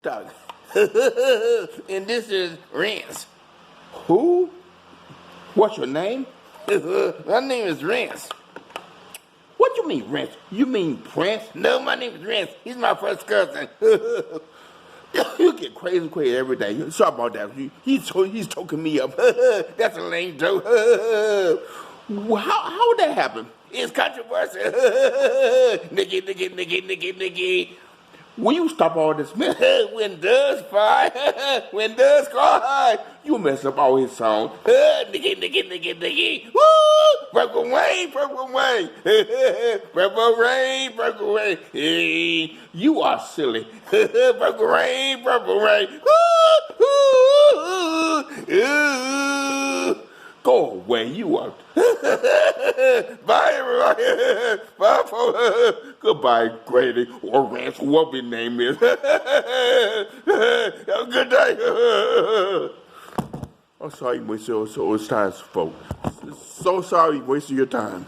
Dog. And this is Rance. Who? What's your name? My name is Rance. What you mean, Rance? You mean Prince? No, my name is Rance. He's my first cousin. You get crazy every day. Sorry about that. He's choking me up. That's a lame joke. How would that happen? It's controversial. Nigga. Will you stop all this, man? When doves fly, when doves cry, you mess up all his songs. Nigga. Woo! Purple rain. Purple rain. Hey, you are silly. Purple rain. Ooh. Go away, you are. Bye, everybody. Bye, folks. Goodbye, Grady, or Rance, whoever your name is. Have a good day. I'm sorry you wasted so much time, folks. So sorry you wasted your time.